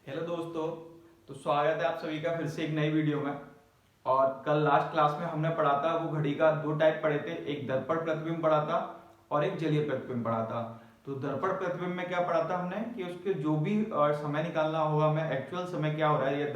Hello दोस्तों। तो स्वागत है आप सभी का फिर से एक नई वीडियो में। और कल लास्ट क्लास में हमने पढ़ा था वो घड़ी का दो टाइप पढ़े थे, एक दर्पण प्रतिबिंब पढ़ा था और एक जलीय प्रतिबिंब पढ़ा था। तो दर्पण प्रतिबिंब में क्या पढ़ा था हमने कि उसके जो भी समय निकालना होगा, हमें एक्चुअल समय क्या हो रहा है या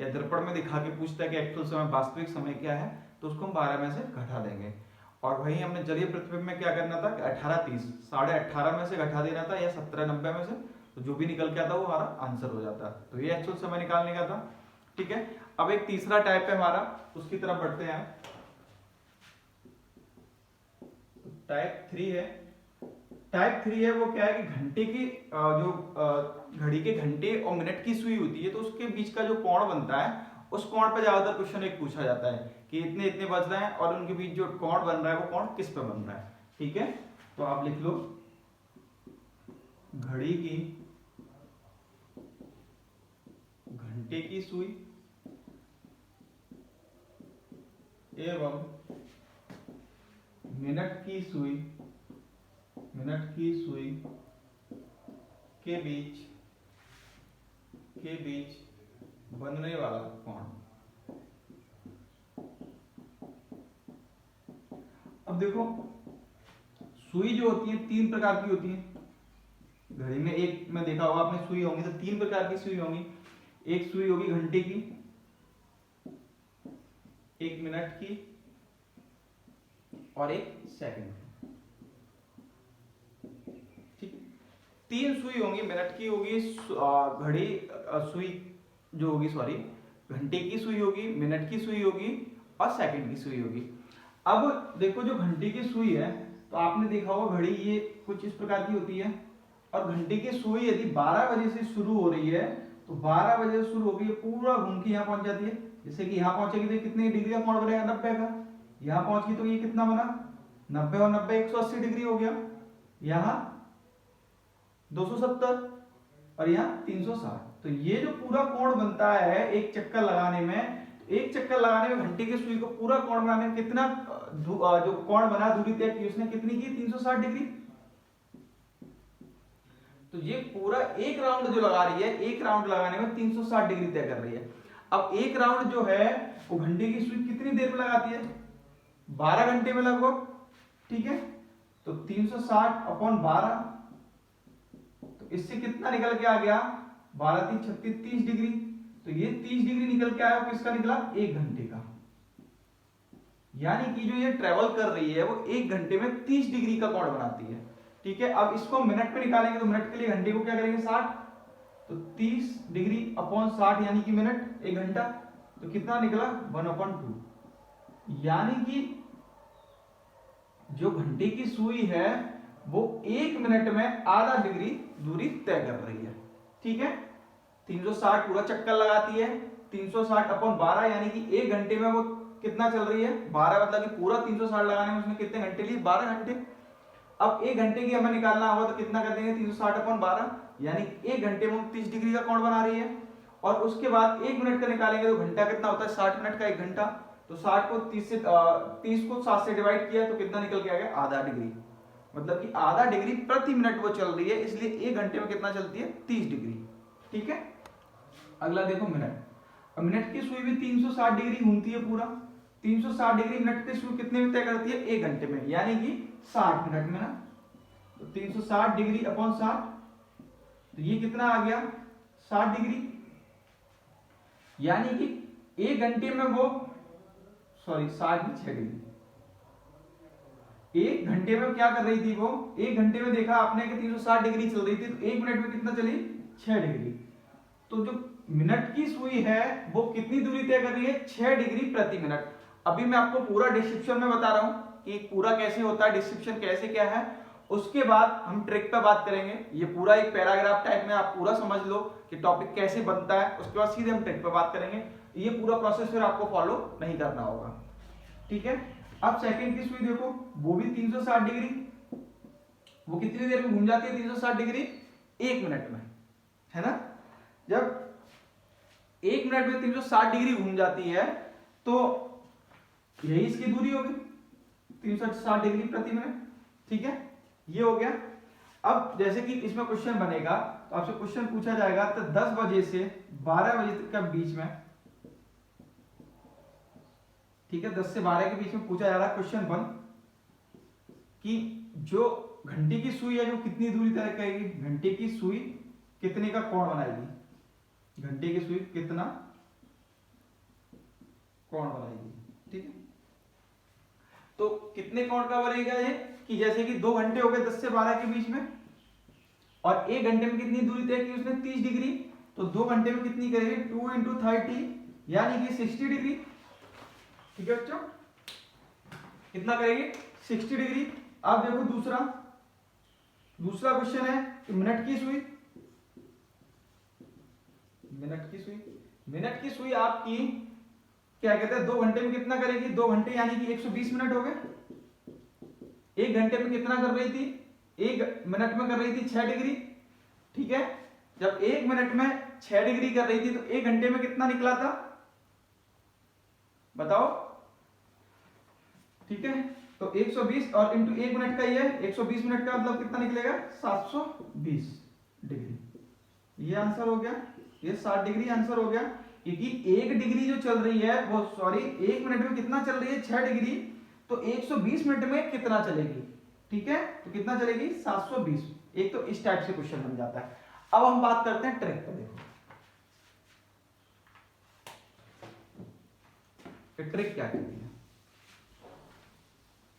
दर्पण में दिखा के पूछता है कि एक्चुअल समय वास्तविक समय क्या है, तो उसको हम 12 में से घटा देंगे। और वही हमने जलीय प्रतिबिंब में क्या करना था कि 18:30 18:30 में से घटा देना था या 17:90 में से, तो जो भी निकल के आता वो हमारा आंसर हो जाता। तो ये एक्चुअल समय निकालने का था। ठीक है, अब एक तीसरा टाइप है हमारा, उसकी तरफ बढ़ते हैं। टाइप 3 है। टाइप 3 है वो क्या है कि घंटे की घड़ी के घंटे और मिनट की सुई होती है, तो उसके बीच का जो कोण बनता है उस कोण पे ज्यादातर क्वेश्चन एक पूछा जाता है कि इतने इतने बज रहे हैं और उनके बीच जो कोण बन रहा है वो कोण किस पे बन रहा है। ठीक है, तो आप लिख लो घड़ी की घंटे की सुई एवं मिनट की सुई के बीच बनने वाला कोण। अब देखो, सुई जो होती है तीन प्रकार की होती है घड़ी में। एक में देखा होगा आपने सुई होंगी तो तीन प्रकार की सुई होंगी। एक सुई होगी घंटे की, एक मिनट की और एक सेकंड की। ठीक, तीन सुई होंगी। मिनट की होगी घड़ी सुई जो होगी, सॉरी, घंटे की सुई होगी, मिनट की सुई होगी और सेकंड की सुई होगी। अब देखो, जो घंटे की सुई है तो आपने देखा होगा घड़ी ये कुछ इस प्रकार की होती है, और घंटे की सुई यदि 12 बजे से शुरू हो रही है तो 12 बजे से शुरू होगी, पूरा घूम के यहाँ पहुंच जाती है। जैसे कि यहाँ पहुंचेगी तो कितने डिग्री का कोण बनेगा? 90 का। यहाँ पहुंच गई तो ये कितना बना? 90 और 90 180 डिग्री हो गया। यहाँ 270 और यहाँ 360। तो ये जो पूरा कोण बनता है एक चक्कर लगाने में, घंटे की सुई को पूरा कोण बनाने में कितना जो कोण बना, दूरी तय की उसने कितनी की? 360 डिग्री। तो ये पूरा एक राउंड जो लगा रही है, एक राउंड लगाने में 360 डिग्री तय कर रही है। अब एक राउंड जो है वो घंटे की सुई कितनी देर में लगाती है? 12 घंटे में लगभग। ठीक है, तो 360 अपॉन 12, तो इससे कितना निकल के आ गया? 12 3 36 30 डिग्री। तो ये 30 डिग्री निकल के आया, किसका निकला? एक घंटे का। यानी कि जो ये ट्रेवल कर रही है वो एक घंटे में 30 डिग्री का कोण बनाती है। ठीक है, अब इसको मिनट में निकालेंगे तो मिनट के लिए घंटे को क्या करेंगे? 60। तो 30 डिग्री अपॉन 60 यानी कि मिनट, एक घंटा। तो कितना निकला? 1/2। यानी कि जो घंटे की सुई है वो एक मिनट में आधा डिग्री दूरी तय कर रही है। ठीक है, 360 पूरा चक्कर लगाती है, 360 अपॉन 12 यानी कि एक घंटे में वो कितना चल रही है? 12, मतलब कि पूरा 360 लगाने में उसने कितने घंटे लिए? 12 घंटे। अब एक घंटे की हमें निकालना होगा तो कितना कर देंगे? 360 अपॉन 12 यानी एक घंटे में 30 डिग्री का कोण बना रही है। और उसके बाद एक मिनट का निकालेंगे तो घंटा कितना होता है? 60 मिनट का एक घंटा। तो 60 को 30 को 7 से डिवाइड किया तो कितना निकल के आ गया? आधा डिग्री। मतलब कि आधा डिग्री प्रति मिनट वो चल रही है, इसलिए एक घंटे में कितना चलती है? 30 डिग्री। ठीक है, अगला देखो मिनट। अब मिनट की सुई भी 360 डिग्री घूमती है पूरा। 360 डिग्री मिनट की सुई कितने में तय करती है? एक घंटे में, यानी कि 60 मिनट में ना। तो 360 डिग्री अपॉन 60, तो ये कितना आ गया? 60 डिग्री। यानी कि एक घंटे में वो, सॉरी 6 डिग्री। एक घंटे में क्या कर रही थी वो? एक घंटे में देखा आपने कि 360 डिग्री चल रही थी, तो एक मिनट में कितना चली? 6 डिग्री। तो जो मिनट की सुई है वो कितनी दूरी तय कर रही है? 6 डिग्री प्रति मिनट। अभी मैं आपको पूरा डिस्क्रिप्शन में बता रहा हूं कि पूरा कैसे होता है, डिस्क्रिप्शन कैसे क्या है। उसके बाद हम ट्रिक पे बात करेंगे। ये पूरा एक पैराग्राफ टाइप में आप पूरा समझ लो कि टॉपिक कैसे बनता है, उसके बाद सीधे हम ट्रिक पे बात करेंगे। ये पूरा प्रोसेस फिर आपको फॉलो नहीं करना होगा। ठीक है, अब सेकंड की सुई देखो, वो भी 360 डिग्री। वो कितनी देर में घूम जाती है 360 डिग्री? एक मिनट में, है ना। जब एक मिनट में 360 डिग्री घूम जाती है तो यही इसकी दूरी होगी, 360 डिग्री प्रति मिनट। ठीक है, ये हो गया। अब जैसे कि इसमें क्वेश्चन बनेगा तो आपसे क्वेश्चन पूछा जाएगा तो 10 बजे से 12 बजे तक के बीच में, ठीक है, 10 से 12 के बीच में पूछा जा रहा है क्वेश्चन 1 कि जो घंटे की सुई है जो कितनी दूरी तय करेगी, घंटे की सुई कितने का कोण बनाएगी, घंटे की सुई कितना कोण बनाएगी, ठीक है। तो कितने कोण का बनेगा ये कि जैसे कि 2 घंटे हो गए 10 से 12 के बीच में, और 1 घंटे में कितनी दूरी तय की उसने 30 डिग्री, तो 2 घंटे में कितनी करेगी 2 × 30 यानी कि 60 डिग्री, ठीक है बच्चों, कितना करेगी 60 डिग्री। अब देखो दूसरा क्वेश्चन है कि मिनट की सुई, मिनट की सुई आपकी क्या कहते हैं 2 घंटे में कितना करेगी, 2 घंटे यानी कि 120 मिनट हो गए। 1 घंटे में कितना कर रही थी, 1 मिनट में कर रही थी 6 डिग्री, ठीक है। जब 1 मिनट में 6 डिग्री कर रही थी तो 1 घंटे में कितना निकला था बताओ, ठीक है। तो 120 और इंटू 1 मिनट का ये 120 मिनट का मतलब कितना निकलेगा 720 डिग्री। ये आंसर हो गया, ये 60 डिग्री आंसर हो गया, क्योंकि 1 डिग्री जो चल रही है वो 1 मिनट में कितना चल रही है 6 डिग्री, तो 120 मिनट में कितना चलेगी, ठीक है, तो कितना चलेगी 720। एक तो इस टाइप से क्वेश्चन बन जाता है। अब हम बात करते हैं ट्रिक पर। देखो ट्रिक क्या कहती है,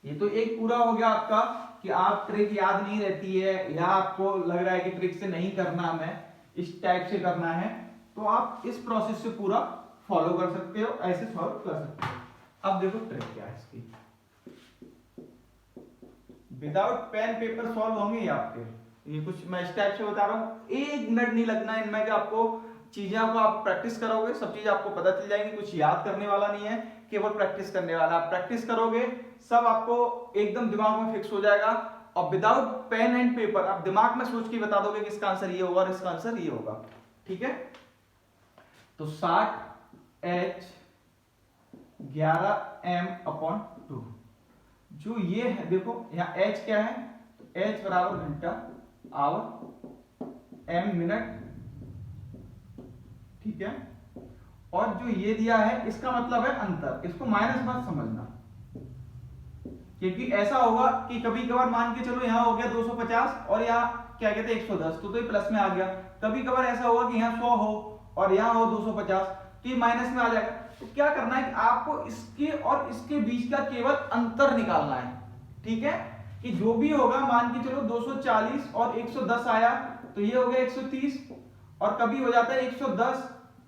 ये तो एक पूरा हो गया आपका कि आप ट्रिक याद नहीं रहती है या आपको लग रहा है कि ट्रिक से नहीं करना, हमें इस टाइप से करना है, तो आप इस प्रोसेस से पूरा फॉलो कर सकते हो, ऐसे सॉल्व कर सकते हो। अब देखो ट्रिक क्या है इसकी, विदाउट पेन पेपर सॉल्व होंगे ये आपके, ये कुछ मैं इस टाइप से बता रहा हूँ, 1 मिनट नहीं लगना इनमें कि आपको चीजें को आप प्रैक्टिस करोगे सब चीज आपको पता चल जाएंगी, कुछ याद करने वाला नहीं है, केवल प्रैक्टिस करने वाला। आप प्रैक्टिस करोगे सब आपको एकदम दिमाग में फिक्स हो जाएगा, और विदाउट पेन एंड पेपर आप दिमाग में सोच के बता दोगे कि इसका आंसर ये होगा और इसका आंसर ये होगा, ठीक है। तो 60H 11m/2, जो ये है देखो यहाँ H क्या है, तो H बराबर घंटा, आवर, m मिनट, ठीक है, और जो ये दिया है इसका मतलब है अंतर, इसको माइनस मत समझना, क्योंकि ऐसा होगा कि कभी कभार मान के चलो यहाँ हो गया 250 और यहाँ क्या कहते हैं 110, तो ये प्लस में आ गया। कभी कभार ऐसा होगा कि यहाँ 100 हो और यहाँ हो 250, तो ये माइनस में आ जाएगा। तो क्या करना है कि आपको इसके और इसके बीच का केवल अंतर निकालना है, ठीक है, कि जो भी होगा मान के चलो 240 और 110 आया तो ये हो गया 130, और कभी हो जाता है 110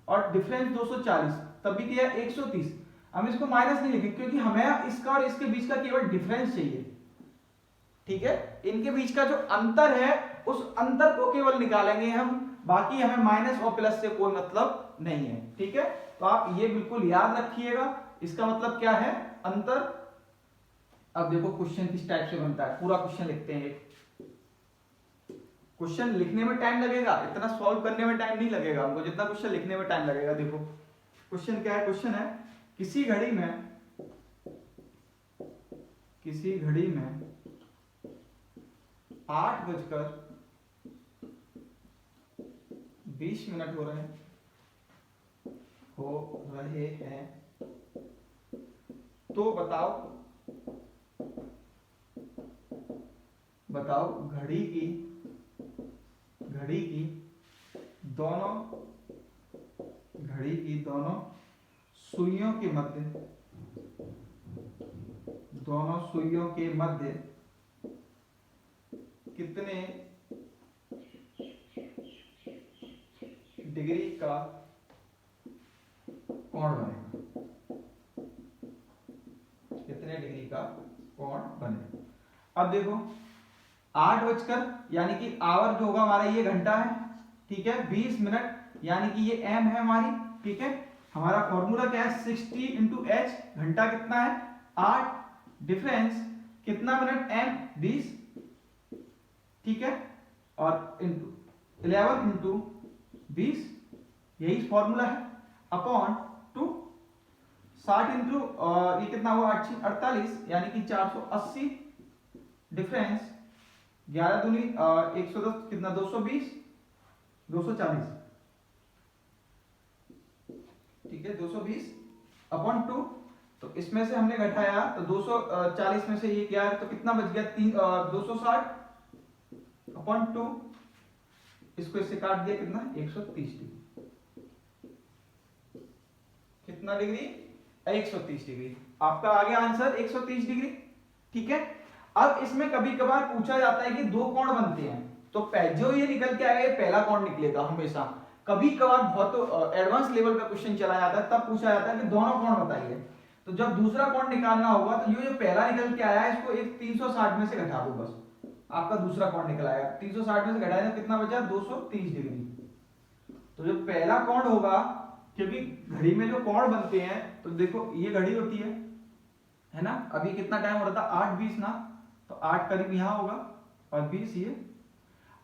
और डिफरेंस 240 तब भी क्या 130। हम इसको माइनस नहीं लिखेंगे क्योंकि हमें इसका और इसके बीच का केवल डिफरेंस चाहिए, ठीक है, इनके बीच का जो अंतर है उस अंतर को केवल निकालेंगे हम, बाकी हमें माइनस और प्लस से कोई मतलब नहीं है, ठीक है। तो आप ये बिल्कुल याद रखिएगा, इसका मतलब क्या है अंतर। अब देखो क्वेश्चन किस टाइप से बनता है, पूरा क्वेश्चन लिखते हैं। क्वेश्चन लिखने में टाइम लगेगा, इतना सॉल्व करने में टाइम नहीं लगेगा हमको जितना क्वेश्चन लिखने में टाइम लगेगा। देखो क्वेश्चन क्या है, क्वेश्चन है किसी घड़ी में 8:20 हो रहे हैं, तो बताओ घड़ी की दोनों सुइयों के मध्य कितने डिग्री का कोण बनेगा, कितने डिग्री का कोण बनेगा। अब देखो 8 बजकर यानी कि आवर जो होगा हमारा ये घंटा है, ठीक है, 20 मिनट यानी कि ये एम है हमारी, ठीक है। हमारा फॉर्मूला क्या है 60 × h, घंटा कितना है 8, डिफरेंस कितना मिनट m 20, ठीक है, और इंटू 11 × 20 यही फॉर्मूला है, अपॉन 2 60 इंटू ये कितना हुआ 48 यानी कि 480, डिफरेंस 11 दूनी 110 कितना 220, 240, ठीक है, 220 अपॉन 2। तो इसमें से हमने घटाया तो 240 में से ये क्या है, तो कितना बच गया, 260 अपॉन 2, इसको इससे काट दिया, कितना, 130 डिग्री। कितना डिग्री, 130 डिग्री। आपका आ गया आंसर 130 डिग्री, ठीक है। अब इसमें कभी कभार पूछा जाता है कि दो कोण बनते हैं, तो जो ये निकल के आएगा ये पहला कोण निकलेगा हमेशा। कभी कभार बहुत एडवांस लेवल का क्वेश्चन चला जाता है, तब पूछा जाता है कि दोनों कोण बताइए। तो जब दूसरा कोण निकालना होगा तो ये जो पहला निकल के आया है इसको एक 360 में से घटा दो, बस आपका दूसरा कोण निकल आएगा। 360 में से घटाया तो कितना बचा, 230 डिग्री। तो जो पहला कोण होगा, क्योंकि घड़ी में जो कोण बनते हैं, तो देखो ये घड़ी होती है ना, अभी कितना टाइम हो रहा था, 8:20 ना, तो 8 करीब यहाँ होगा और 20 ये।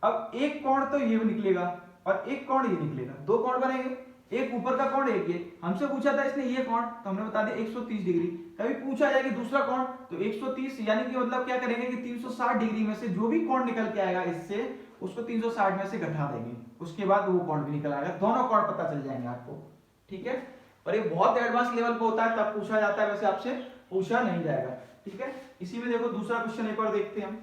अब एक कोण तो ये निकलेगा और एक कोण ये निकलेगा, दो कोण बनेंगे, एक ऊपर का कोण एक ये। हमसे पूछा था इसने ये कोण, तो हमने बता दिया 130 डिग्री। कभी पूछा जाए कि दूसरा कोण, तो 130 यानी कि मतलब क्या करेंगे कि 360 डिग्री में से जो भी कोण निकल के आएगा इससे, उसको 360 में से घटा देंगे, उसके बाद वो कोण भी निकल आएगा, दोनों कोण पता चल जाएंगे आपको, ठीक है। पर ये बहुत एडवांस लेवल पे होता है, तब पूछा जाता है, वैसे आपसे पूछा नहीं जाएगा, ठीक है। इसी में देखो दूसरा क्वेश्चन एक बार देखते हैं हम,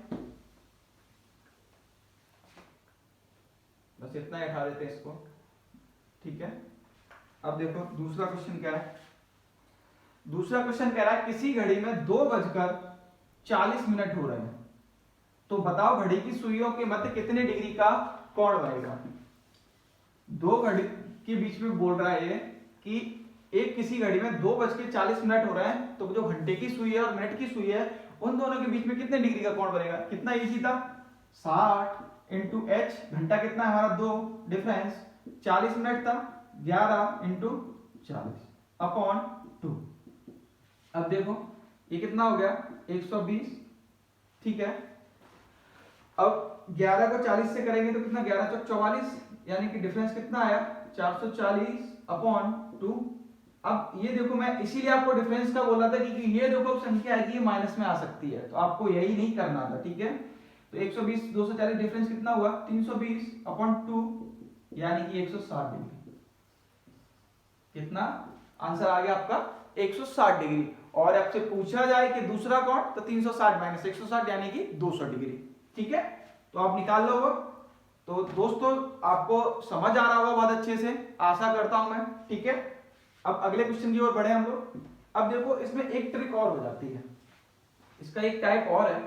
बस इतना ही उठा देते हैं इसको, ठीक है। अब देखो दूसरा क्वेश्चन क्या है। दूसरा क्वेश्चन कह रहा है किसी घड़ी में 2:40 हो रहे हैं, तो बताओ घड़ी की सुइयों के मध्य कितने डिग्री का कोण बनेगा। दो घड़ी के बीच में बोल रहा है कि एक किसी घड़ी में 2:40 हो रहे हैं, तो जो घंटे की सुई है और मिनट की सुई है, उन दोनों के बीच में कितने डिग्री का कोण बनेगा। कितना इजी था, 60 इंटू एच, घंटा कितना है हमारा 2, डिफरेंस 40 मिनट था, 11 इंटू 40 अपॉन 2। अब देखो ये कितना हो गया, 120, ठीक है। अब 11 को 40 से करेंगे तो कितना, 11 चौक 44, यानी कि डिफरेंस कितना आया, 440 अपॉन 2। अब ये देखो मैं इसीलिए आपको डिफरेंस का बोला था कि ये देखो संख्या है कि ये माइनस में आ सकती है, तो आपको यही नहीं करना था, ठीक है। तो 120 240 डिफरेंस कितना हुआ, 320 अपॉन 2, यानी कि 160 डिग्री। कितना आंसर आ गया आपका, 160 डिग्री। और आपसे पूछा जाए कि दूसरा कोण, तो 360 माइनस 160 यानी कि 200 डिग्री, ठीक है। तो आप निकाल लो वो। तो दोस्तों आपको समझ आ रहा होगा बहुत अच्छे से, आशा करता हूं मैं, ठीक है। अब अगले क्वेश्चन की ओर बढ़े हम लोग। अब देखो इसमें एक ट्रिक और हो जाती है, इसका एक टाइप और है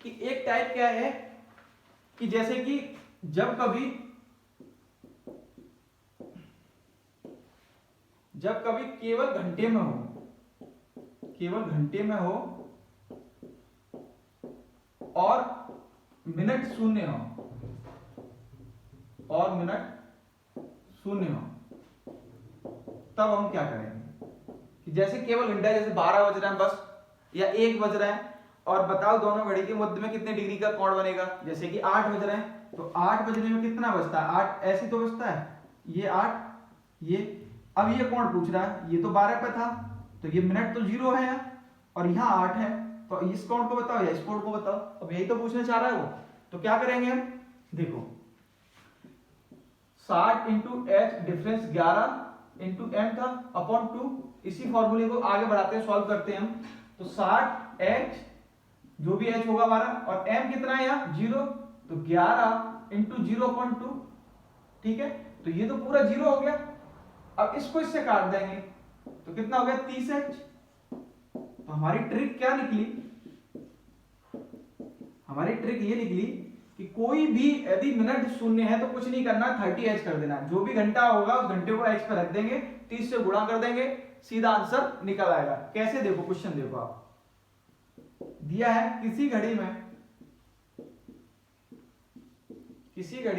कि एक टाइप क्या है कि जैसे कि जब कभी केवल घंटे में हो, केवल घंटे में हो और मिनट शून्य हो, और मिनट शून्य हो, तब हम क्या करेंगे कि जैसे केवल घंटा, जैसे 12 बज रहे हैं बस, या 1 बज रहे हैं, और बताओ दोनों घड़ी के मध्य में कितने डिग्री का कोण बनेगा। जैसे कि 8 बज रहे हैं, तो 8 बजने में कितना बजता है, 8 ऐसे तो बजता है, ये 8, ये। अब ये कोण पूछ रहा है, ये तो 12 पे था, तो ये मिनट तो 0 है यहाँ, और यहाँ 8 है, तो इस कोण को बताओ या इस कोण को बताओ। अब यही तो पूछना चाह रहा है वो, तो क्या करेंगे हम, देखो 60 into H, difference 11 into M था अपॉन 2। इसी फॉर्मूले को आगे बढ़ाते हैं, सॉल्व करते हैं हम। तो 60 एच, जो भी एच होगा हमारा, और एम कितना है यहाँ 0, तो 11 इंटू 0 अपॉन 2, ठीक है। तो ये तो पूरा 0 हो गया। अब इसको इससे काट देंगे तो कितना हो गया, 30 एच। तो हमारी ट्रिक क्या निकली, हमारी ट्रिक ये निकली कि कोई भी यदि मिनट शून्य है तो कुछ नहीं करना, 30 एच कर देना। जो भी घंटा होगा उस घंटे को एच पर रख देंगे, 30 से गुणा कर देंगे, सीधा आंसर निकल आएगा। कैसे, देखो क्वेश्चन देखो आप, दिया है किसी घड़ी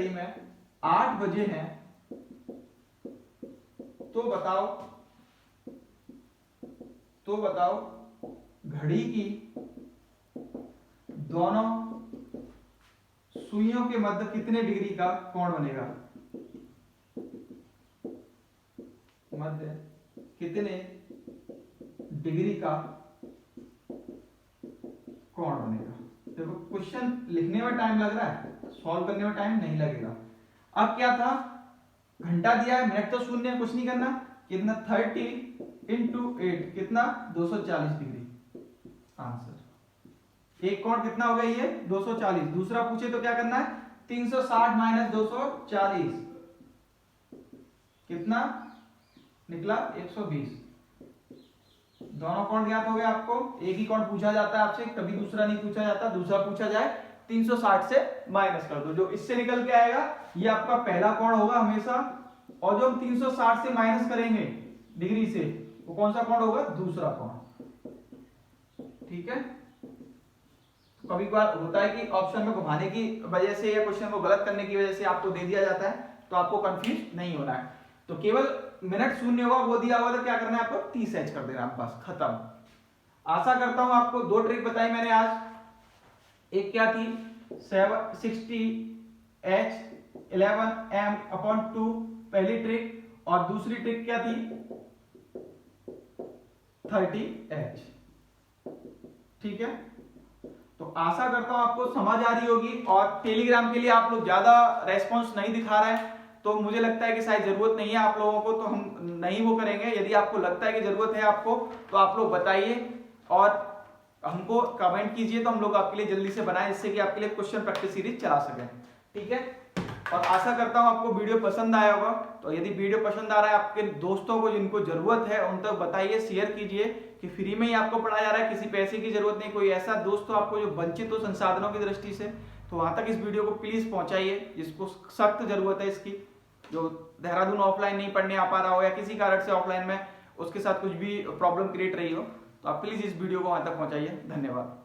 में 8 बजे हैं, तो बताओ घड़ी की दोनों सुइयों के मध्य कितने डिग्री का कोण बनेगा, मध्य कितने डिग्री का कोण बनेगा। देखो क्वेश्चन लिखने में टाइम लग रहा है, सॉल्व करने में टाइम नहीं लगेगा। अब क्या था, घंटा दिया है, मिनट तो शून्य है, कुछ नहीं करना, कितना 30 इंटू 8 कितना 240 डिग्री आंसर। एक कोण कितना हो गया ये 240। दूसरा पूछे तो क्या करना है 360 माइनस 240 कितना निकला 120। दोनों कोण ज्ञात हो गए आपको। एक ही कोण पूछा जाता है आपसे, कभी दूसरा नहीं पूछा जाता। दूसरा पूछा जाए 360 से माइनस कर दो, जो इससे निकल के आएगा ये आपका पहला कोण होगा हमेशा, और जो हम 360 से माइनस करेंगे डिग्री से वो कौन सा कोण होगा, दूसरा कोण। ठीक है, तो कभी कभार होता है कि ऑप्शन में घुमाने की वजह से या क्वेश्चन को गलत करने की वजह से आपको दे दिया जाता है, तो आपको कंफ्यूज नहीं होना है। तो केवल मिनट शून्य होगा वो दिया हुआ, तो क्या करना है आपको 30 एच कर देना, बस खत्म। आशा करता हूं आपको दो ट्रिक बताई मैंने आज। एक क्या थी 760 H 11 M/2 पहली ट्रिक, और दूसरी ट्रिक क्या थी 30 H। ठीक है, तो आशा करता हूं आपको समझ आ रही होगी। और टेलीग्राम के लिए आप लोग ज्यादा रेस्पॉन्स नहीं दिखा रहे हैं, तो मुझे लगता है कि शायद जरूरत नहीं है आप लोगों को, तो हम नहीं वो करेंगे। यदि आपको लगता है कि जरूरत है आपको, तो आप लोग बताइए और हमको कमेंट कीजिए, तो हम लोग आपके लिए जल्दी से बनाएं, जिससे कि आपके लिए क्वेश्चन प्रैक्टिस सीरीज चला सकें। ठीक है, और आशा करता हूं आपको वीडियो पसंद आया होगा। तो यदि वीडियो पसंद आ रहा है, आपके दोस्तों को जिनको जरूरत है उन तक बताइए, शेयर कीजिए कि फ्री में ही आपको पढ़ाया जा रहा है, किसी पैसे की जरूरत नहीं। कोई ऐसा दोस्त हो आपको जो वंचित हो संसाधनों की दृष्टि से, तो वहां तक इस वीडियो को प्लीज पहुंचाइए, जिसको सख्त जरूरत है इसकी, जो देहरादून ऑफलाइन नहीं पढ़ने आ पा रहा हो या किसी कारण से ऑफलाइन में उसके साथ कुछ भी प्रॉब्लम क्रिएट रही हो, तो आप प्लीज इस वीडियो को वहां तक पहुंचाइए। धन्यवाद।